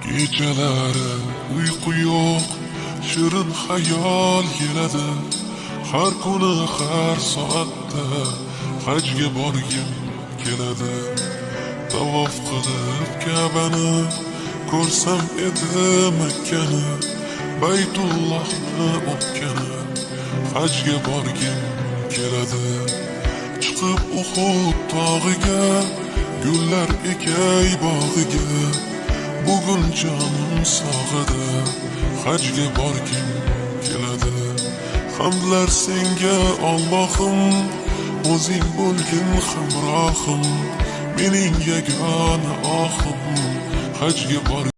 Gecalari uyqu yo'q, shirin xayol keladi. Har kuni har soatda hajga borgim keladi. Tavof qilib Ka'bani ko'rsam edi Makkani, Baytullohni o'pkani, hajga borgim keladi. Chiqib Uhud tog'iga, gullar ekay bog'iga, bugun jonim sog'ida, hajga borgim keladi. Hamdlar senga Allohim, o'zing bo'lgin hamrohim, mening yagona ohim, hajga borgim